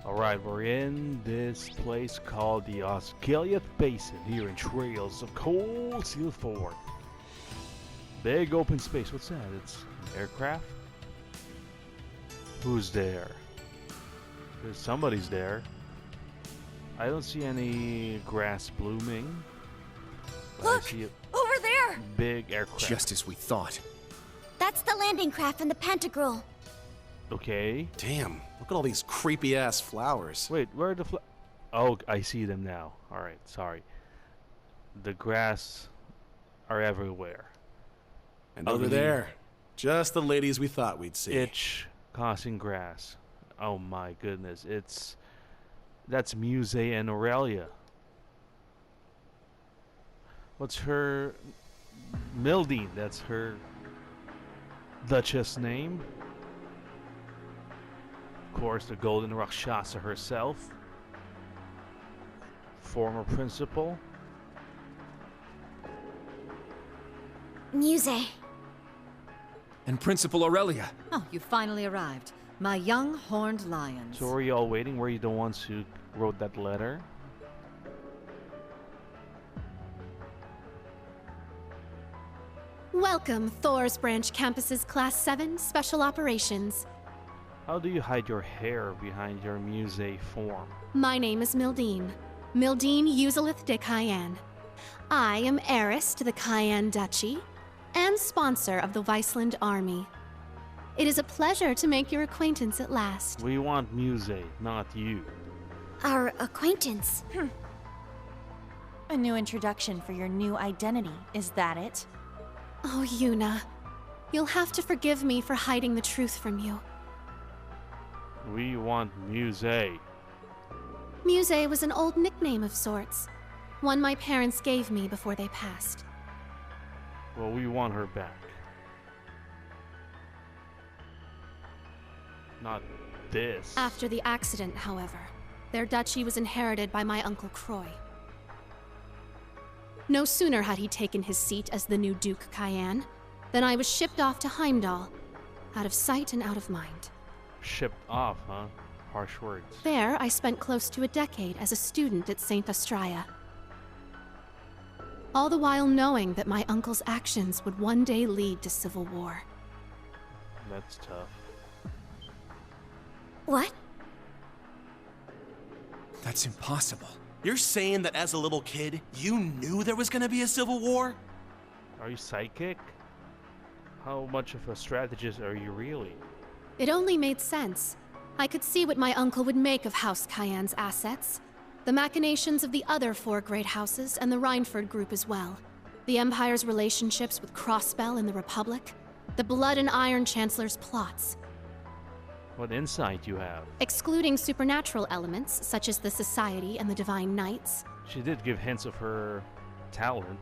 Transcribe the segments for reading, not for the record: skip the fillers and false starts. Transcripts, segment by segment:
Alright, we're in this place called the Osgiliath Basin here in Trails of Cold Steel 4. Big open space. What's that? It's an aircraft? Who's there? Somebody's there. I don't see any grass blooming. Look! I see a Over there! big aircraft. Just as we thought. That's the landing craft and the pentagril. Okay. Damn, look at all these creepy-ass flowers. Wait, where are the Oh, I see them now. Alright, sorry. The grass are everywhere. And over there, just the ladies we thought we'd see. Itch causing grass. Oh my goodness, that's Muse and Aurelia. What's her... Mildine, that's her Duchess name. Of course, the Golden Rakshasa herself. Former principal. Muse. And Principal Aurelia. Oh, you finally arrived. My young horned lions. So were you all waiting? Were you the ones who wrote that letter? Welcome, Thor's Branch Campus's Class 7 Special Operations. How do you hide your hair behind your Muse form? My name is Mildine. Mildine Uzalith de Cayenne. I am heiress to the Cayenne Duchy and sponsor of the Viceland Army. It is a pleasure to make your acquaintance at last. We want Muse, not you. Our acquaintance. A new introduction for your new identity, is that it? Oh, Yuna. You'll have to forgive me for hiding the truth from you. We want Muse. Muse was an old nickname of sorts. One my parents gave me before they passed. Well, we want her back. Not this. After the accident, however, their duchy was inherited by my Uncle Croy. No sooner had he taken his seat as the new Duke Cayenne than I was shipped off to Heimdall, out of sight and out of mind. Shipped off, huh? Harsh words. There, I spent close to a decade as a student at St. Astraea. All the while knowing that my uncle's actions would one day lead to civil war. That's tough. What? That's impossible. You're saying that as a little kid, you knew there was gonna be a civil war? Are you psychic? How much of a strategist are you really? It only made sense. I could see what my uncle would make of House Cayenne's assets, the machinations of the other four great houses, and the Rhineford group as well. The Empire's relationships with Crossbell and the Republic, the Blood and Iron Chancellor's plots. What insight you have. Excluding supernatural elements, such as the Society and the Divine Knights. She did give hints of her talent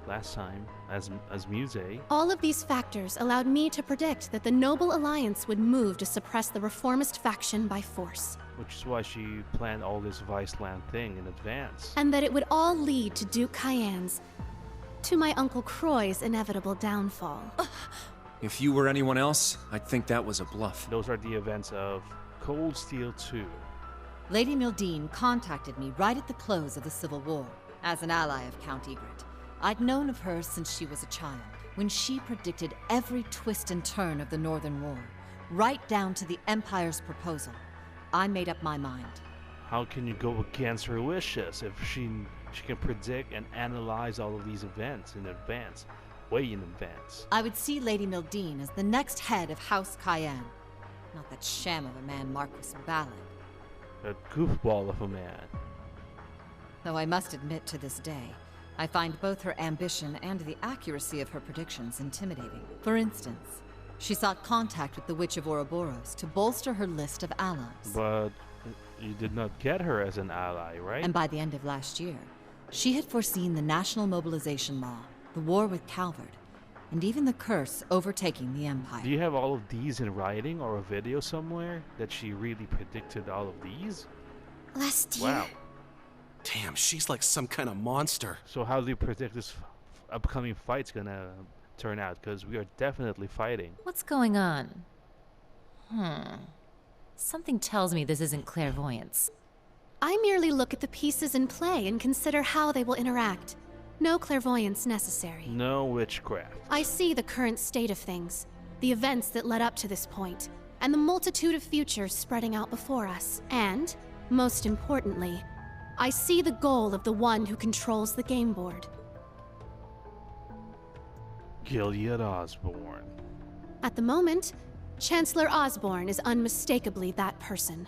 last time as Muse. All of these factors allowed me to predict that the Noble Alliance would move to suppress the reformist faction by force. Which is why she planned all this Viceland thing in advance. And that it would all lead to Duke Cayenne's, to my Uncle Croy's inevitable downfall. If you were anyone else, I'd think that was a bluff. Those are the events of Cold Steel 2. Lady Mildine contacted me right at the close of the Civil War, as an ally of Count Egret. I'd known of her since she was a child, when she predicted every twist and turn of the Northern War, right down to the Empire's proposal. I made up my mind. How can you go against her wishes if she can predict and analyze all of these events in advance? Way in advance. I would see Lady Mildine as the next head of House Cayenne. Not that sham of a man Marquis Ballard. A goofball of a man. Though I must admit to this day, I find both her ambition and the accuracy of her predictions intimidating. For instance, she sought contact with the Witch of Ouroboros to bolster her list of allies. But you did not get her as an ally, right? And by the end of last year, she had foreseen the national mobilization law, the war with Calvard, and even the curse overtaking the Empire. Do you have all of these in writing or a video somewhere that she really predicted all of these? Last year? Wow. Damn, she's like some kind of monster. So how do you predict this upcoming fight's gonna turn out? Because we are definitely fighting. What's going on? Something tells me this isn't clairvoyance. I merely look at the pieces in play and consider how they will interact. No clairvoyance necessary. No witchcraft. I see the current state of things, the events that led up to this point, and the multitude of futures spreading out before us. And, most importantly, I see the goal of the one who controls the game board. Gilead Osborne. At the moment, Chancellor Osborne is unmistakably that person.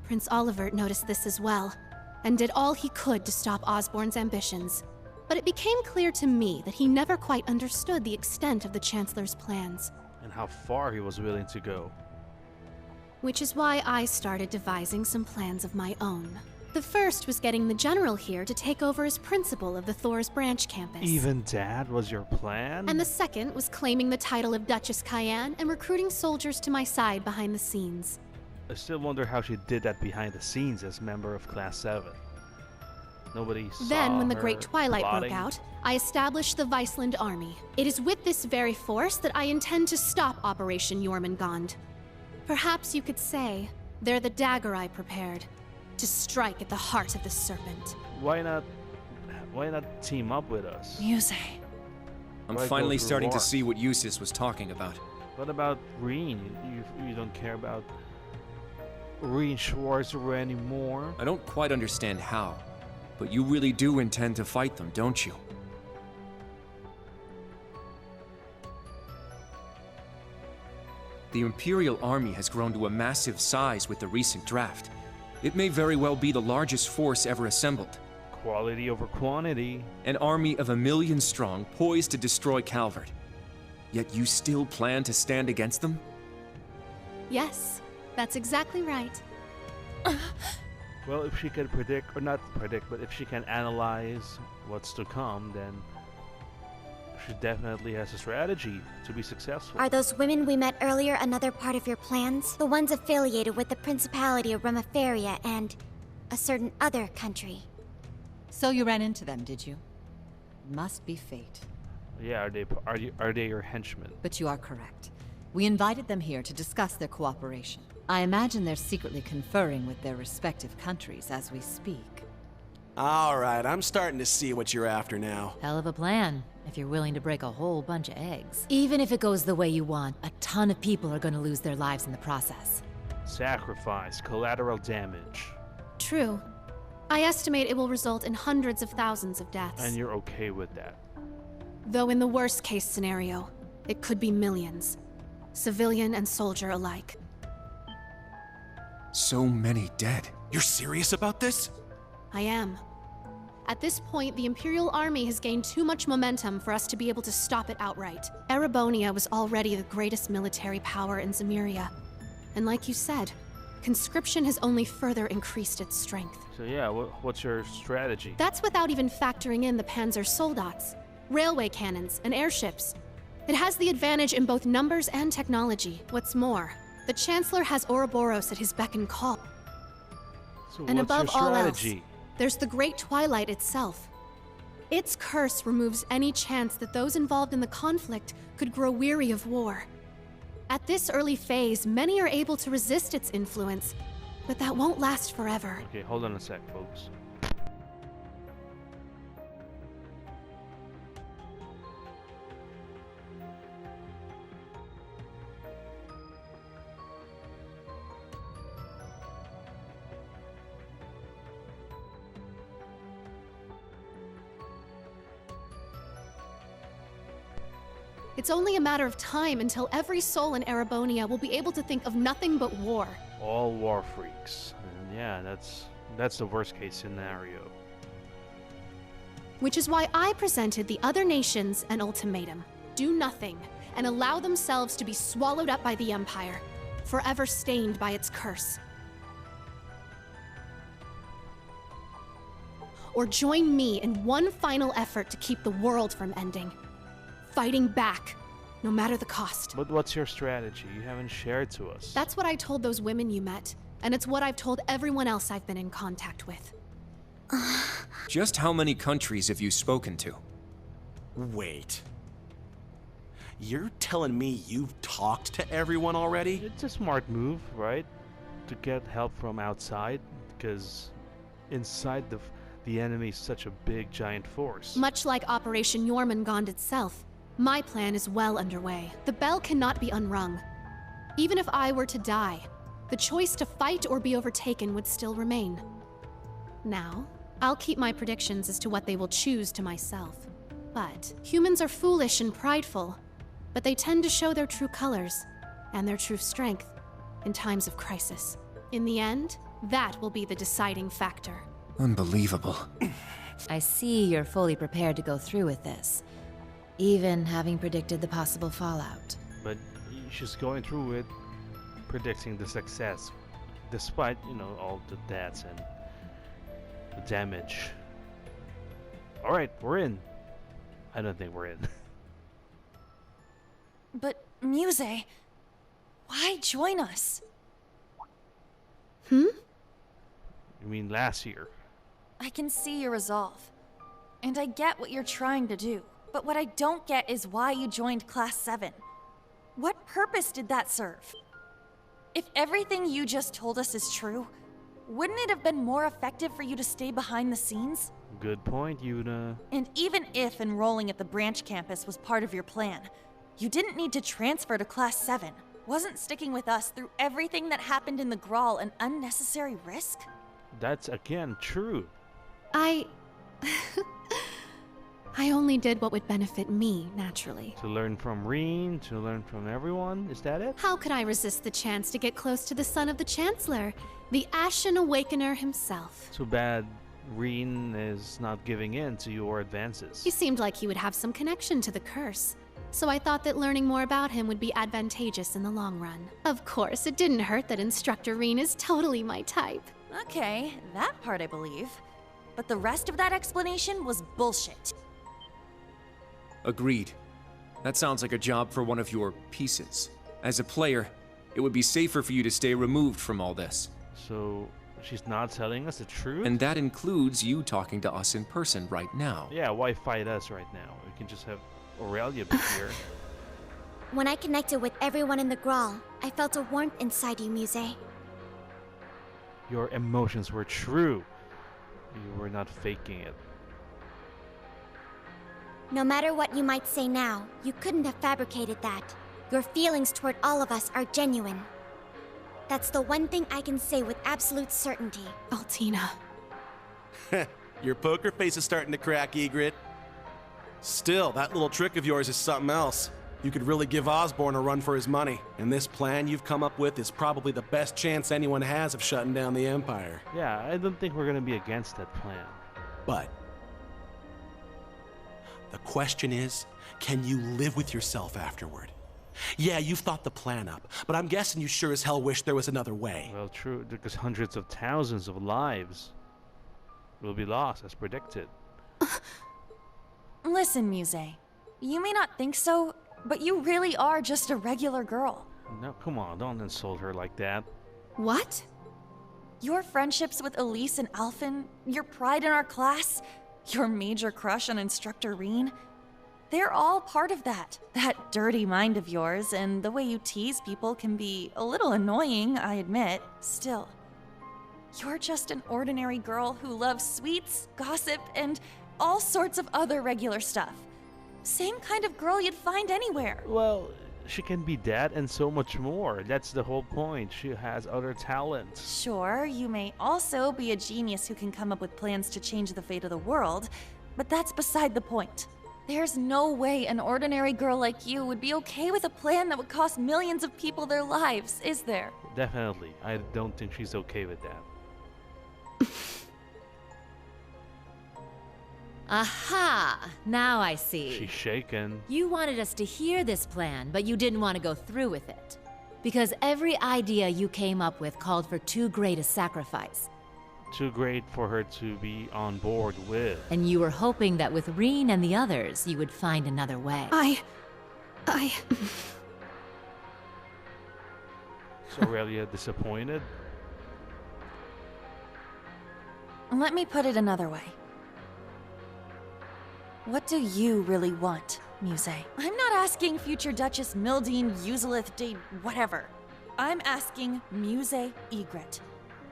Prince Olivert noticed this as well, and did all he could to stop Osborne's ambitions. But it became clear to me that he never quite understood the extent of the Chancellor's plans. And how far he was willing to go. Which is why I started devising some plans of my own. The first was getting the General here to take over as principal of the Thor's Branch campus. Even that was your plan? And the second was claiming the title of Duchess Cayenne and recruiting soldiers to my side behind the scenes. I still wonder how she did that behind the scenes as member of Class 7. Nobody saw Then, when the her Great Twilight plotting. broke out, I established the Viceland Army. It is with this very force that I intend to stop Operation Jormungand. Perhaps you could say they're the dagger I prepared to strike at the heart of the serpent. Why not team up with us? Muse. I'm Why go finally through starting to war? see what Eustace was talking about. What about Reen? You don't care about Reen Schwarzer anymore? I don't quite understand how, but you really do intend to fight them, don't you? The Imperial Army has grown to a massive size with the recent draft. It may very well be the largest force ever assembled. Quality over quantity. An army of 1 million strong, poised to destroy Calvert. Yet you still plan to stand against them? Yes, that's exactly right. Well, if she can predict, or not predict, but if she can analyze what's to come, then she definitely has a strategy to be successful. Are those women we met earlier another part of your plans? The ones affiliated with the Principality of Remiferia and a certain other country. So you ran into them, did you? Must be fate. Yeah, are they your henchmen? But you are correct. We invited them here to discuss their cooperation. I imagine they're secretly conferring with their respective countries as we speak. Alright, I'm starting to see what you're after now. Hell of a plan, if you're willing to break a whole bunch of eggs. Even if it goes the way you want, a ton of people are gonna lose their lives in the process. Sacrifice, collateral damage. True. I estimate it will result in hundreds of thousands of deaths. And you're okay with that? Though in the worst case scenario, it could be millions. Civilian and soldier alike. So many dead. You're serious about this? I am. At this point, the Imperial Army has gained too much momentum for us to be able to stop it outright. Erebonia was already the greatest military power in Zemuria. And like you said, conscription has only further increased its strength. So yeah, what's your strategy? That's without even factoring in the Panzer Soldats, railway cannons, and airships. It has the advantage in both numbers and technology. What's more, the Chancellor has Ouroboros at his beck and call. So And what's above your all else, strategy? there's the Great Twilight itself. Its curse removes any chance that those involved in the conflict could grow weary of war. At this early phase, many are able to resist its influence, but that won't last forever. Okay, hold on a sec, folks. It's only a matter of time until every soul in Erebonia will be able to think of nothing but war. All war freaks. And yeah, that's the worst case scenario. Which is why I presented the other nations an ultimatum. Do nothing, and allow themselves to be swallowed up by the Empire, forever stained by its curse. Or join me in one final effort to keep the world from ending. Fighting back, no matter the cost. But what's your strategy? You haven't shared to us. That's what I told those women you met, and it's what I've told everyone else I've been in contact with. Just how many countries have you spoken to? Wait. You're telling me you've talked to everyone already? It's a smart move, right? to get help from outside, because inside the enemy is such a big giant force. Much like Operation Jormungand itself, my plan is well underway. The bell cannot be unrung. Even if I were to die, the choice to fight or be overtaken would still remain. Now, I'll keep my predictions as to what they will choose to myself. But humans are foolish and prideful, but they tend to show their true colors and their true strength in times of crisis. In the end, that will be the deciding factor. Unbelievable. I see you're fully prepared to go through with this, even having predicted the possible fallout. But she's going through it, predicting the success, despite, all the deaths and the damage. Alright, we're in. I don't think we're in. But, Muse, why join us? You mean last year? I can see your resolve. And I get what you're trying to do. But what I don't get is why you joined Class 7. What purpose did that serve? If everything you just told us is true, wouldn't it have been more effective for you to stay behind the scenes? Good point, Yuna. And even if enrolling at the branch campus was part of your plan, you didn't need to transfer to Class 7. Wasn't sticking with us through everything that happened in the Grawl an unnecessary risk? That's again true. I only did what would benefit me, naturally. To learn from Reen, to learn from everyone, is that it? How could I resist the chance to get close to the son of the Chancellor, the Ashen Awakener himself? Too bad Reen is not giving in to your advances. He seemed like he would have some connection to the curse, so I thought that learning more about him would be advantageous in the long run. Of course, it didn't hurt that Instructor Reen is totally my type. Okay, that part I believe. But the rest of that explanation was bullshit. Agreed. That sounds like a job for one of your pieces. As a player, it would be safer for you to stay removed from all this. So, she's not telling us the truth? And that includes you talking to us in person right now. Yeah, why fight us right now? We can just have Aurelia be here. When I connected with everyone in the Grawl, I felt a warmth inside you, Muse. Your emotions were true. You were not faking it. No matter what you might say now, you couldn't have fabricated that. Your feelings toward all of us are genuine. That's the one thing I can say with absolute certainty. Altina. Your poker face is starting to crack, Egret. Still, that little trick of yours is something else. You could really give Osborne a run for his money. And this plan you've come up with is probably the best chance anyone has of shutting down the Empire. Yeah, I don't think we're gonna be against that plan. But the question is, can you live with yourself afterward? Yeah, you've thought the plan up, but I'm guessing you sure as hell wish there was another way. Well, true, because hundreds of thousands of lives will be lost, as predicted. Listen, Muse. You may not think so, but you really are just a regular girl. No, come on, don't insult her like that. What? Your friendships with Elise and Alphen, your pride in our class, your major crush on Instructor Reen, they're all part of that. That dirty mind of yours, and the way you tease people can be a little annoying, I admit. Still, you're just an ordinary girl who loves sweets, gossip, and all sorts of other regular stuff. Same kind of girl you'd find anywhere. Well, she can be that and so much more. That's the whole point. She has other talents. Sure, you may also be a genius who can come up with plans to change the fate of the world, but that's beside the point. There's no way an ordinary girl like you would be okay with a plan that would cost millions of people their lives, is there? Definitely. I don't think she's okay with that. Aha! Now I see. She's shaken. You wanted us to hear this plan, but you didn't want to go through with it. Because every idea you came up with called for too great a sacrifice. Too great for her to be on board with. And you were hoping that with Reen and the others, you would find another way. Is Aurelia disappointed? Let me put it another way. What do you really want, Muse? I'm not asking future Duchess Mildine, Uselith, Dade, whatever. I'm asking Muse Egret,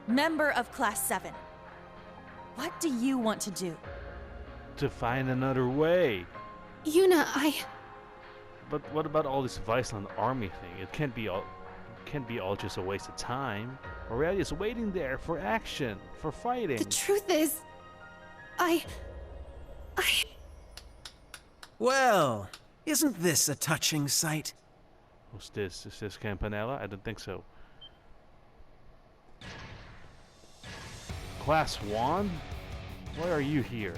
member of Class 7. What do you want to do? To find another way. Yuna, But what about all this Viceland army thing? It can't be all just a waste of time. Aurelia's waiting there for action, for fighting. The truth is, I... Well, isn't this a touching sight? Who's this? Is this Campanella? I don't think so. Class 1? Why are you here?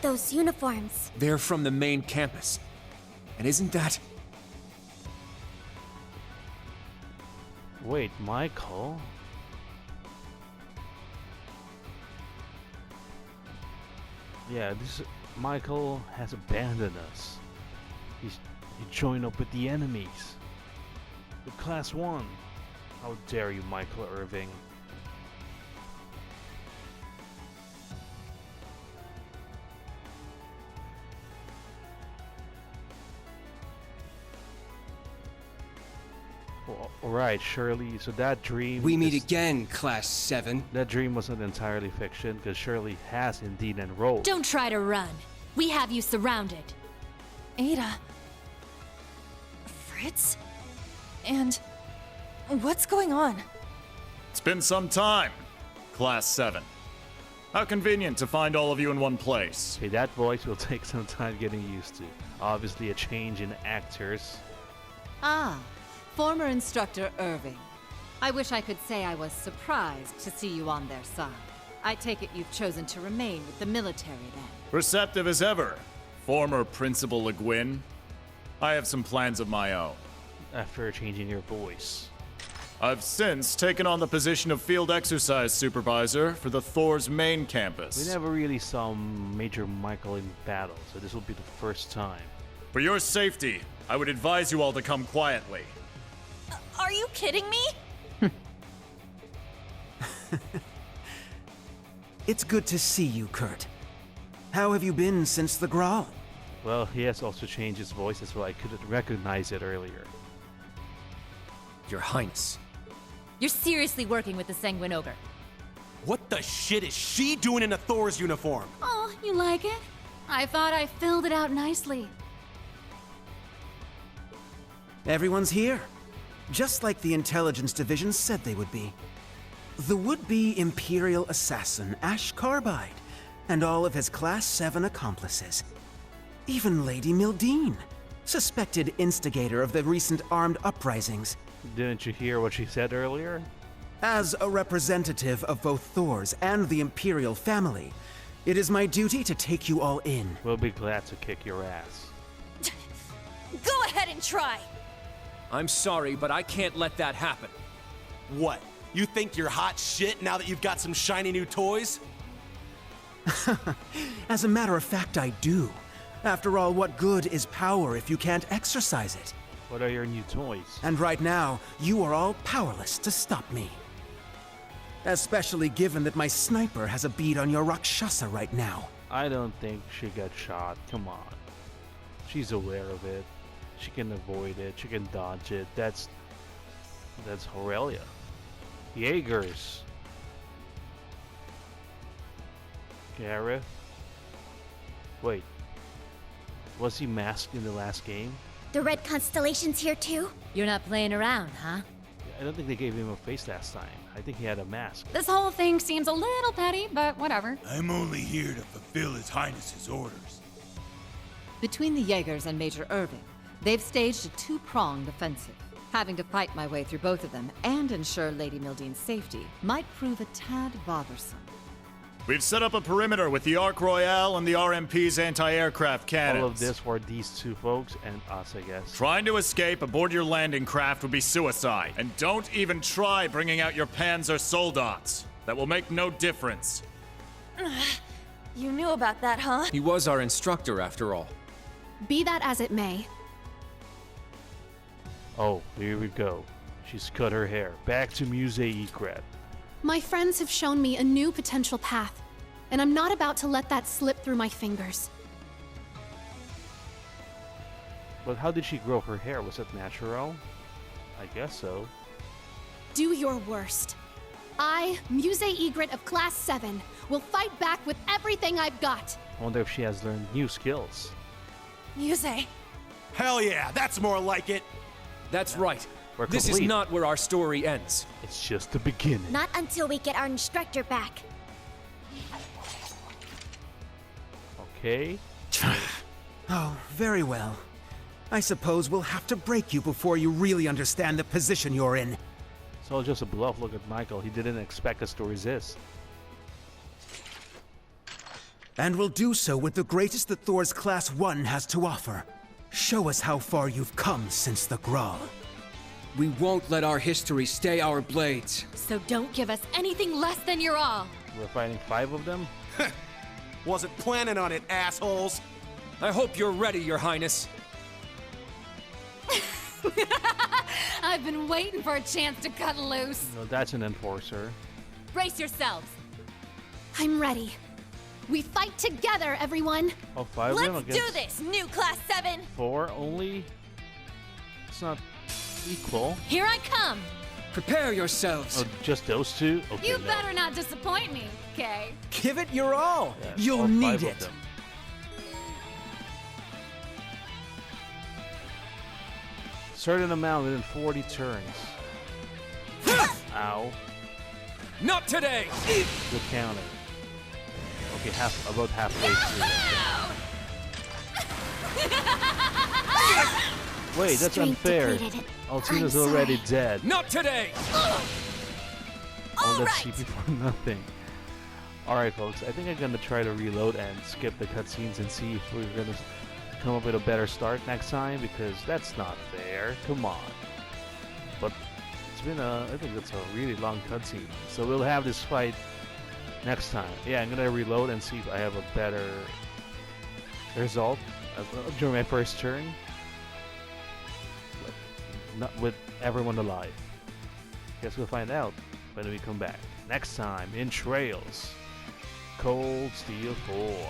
Those uniforms. They're from the main campus. And isn't that... Wait, Michael? Yeah, Michael has abandoned us. He joined up with the enemies. With Class 1. How dare you, Michael Irving? Alright, Shirley, so that dream... We meet again, Class 7. That dream wasn't entirely fiction, because Shirley has indeed enrolled. Don't try to run. We have you surrounded. Ada. Fritz? And what's going on? It's been some time, Class 7. How convenient to find all of you in one place. Okay, that voice will take some time getting used to. Obviously a change in actors. Ah, former instructor Irving. I wish I could say I was surprised to see you on their side. I take it you've chosen to remain with the military then. Receptive as ever, former Principal Le Guin. I have some plans of my own. After changing your voice. I've since taken on the position of Field Exercise Supervisor for the Thor's main campus. We never really saw Major Michael in battle, so this will be the first time. For your safety, I would advise you all to come quietly. Are you kidding me? It's good to see you, Kurt. How have you been since the Grawl? Well, he has also changed his voice as well. I couldn't recognize it earlier. Your Highness. You're seriously working with the Sanguine Ogre. What the shit is she doing in a Thor's uniform? Oh, you like it? I thought I filled it out nicely. Everyone's here. Just like the intelligence division said they would be. The would-be Imperial assassin Ash Carbide, and all of his Class 7 accomplices. Even Lady Mildine, suspected instigator of the recent armed uprisings. Didn't you hear what she said earlier? As a representative of both Thor's and the Imperial family, it is my duty to take you all in. We'll be glad to kick your ass. Go ahead and try. I'm sorry, but I can't let that happen. What? You think you're hot shit now that you've got some shiny new toys? As a matter of fact, I do. After all, what good is power if you can't exercise it? What are your new toys? And right now, you are all powerless to stop me. Especially given that my sniper has a bead on your Rakshasa right now. I don't think she got shot. Come on. She's aware of it. She can avoid it. She can dodge it. That's Aurelia. Jaegers. Gareth. Wait. Was he masked in the last game? The red constellation's here too? You're not playing around, huh? I don't think they gave him a face last time. I think he had a mask. This whole thing seems a little petty, but whatever. I'm only here to fulfill His Highness's orders. Between the Jaegers and Major Irving, they've staged a two-pronged offensive. Having to fight my way through both of them and ensure Lady Mildine's safety might prove a tad bothersome. We've set up a perimeter with the Arc Royale and the RMP's anti-aircraft cannons. All of this for these two folks and us, I guess. Trying to escape aboard your landing craft would be suicide. And don't even try bringing out your Panzer Soldats. That will make no difference. You knew about that, huh? He was our instructor, after all. Be that as it may, Oh, here we go. She's cut her hair. Back to Muse Egret. my friends have shown me a new potential path, and I'm not about to let that slip through my fingers. But how did she grow her hair? Was it natural? I guess so. Do your worst. I, Muse Egret of Class 7, will fight back with everything I've got. I wonder if she has learned new skills. Muse. Hell yeah, that's more like it. That's right. We're This is complete. not where our story ends. It's just the beginning. Not until we get our instructor back. Okay. Oh, very well. I suppose we'll have to break you before you really understand the position you're in. It's all just a bluff. Look at Michael. He didn't expect us to resist. And we'll do so with the greatest that Thor's Class 1 has to offer. Show us how far you've come since the Grawl. We won't let our history stay our blades. So don't give us anything less than your all. We're fighting 5 of them? Wasn't planning on it, assholes. I hope you're ready, Your Highness. I've been waiting for a chance to cut loose. No, that's an enforcer. Brace yourselves. I'm ready. We fight together, everyone. Oh, 5 of them Let's against do this, new Class 7. 4 only? It's not equal. Here I come. Prepare yourselves. Oh, just those 2? Okay, You no. better not disappoint me, okay? Give it your all. Yeah, You'll all 5 need of it. them. Certain amount within 40 turns. Ow. Not today! Good counter. Okay, about halfway through. Wait, that's Strength unfair. depleted. Altina's I'm already sorry. dead. Not today! All that right. CP for nothing. Alright, folks, I think I'm gonna try to reload and skip the cutscenes and see if we're gonna come up with a better start next time, because that's not fair. Come on. But it's been I think it's a really long cutscene. So we'll have this fight next time. Yeah, I'm gonna reload and see if I have a better result during my first turn. But not with everyone alive. Guess we'll find out when we come back. Next time in Trails. Cold Steel 4.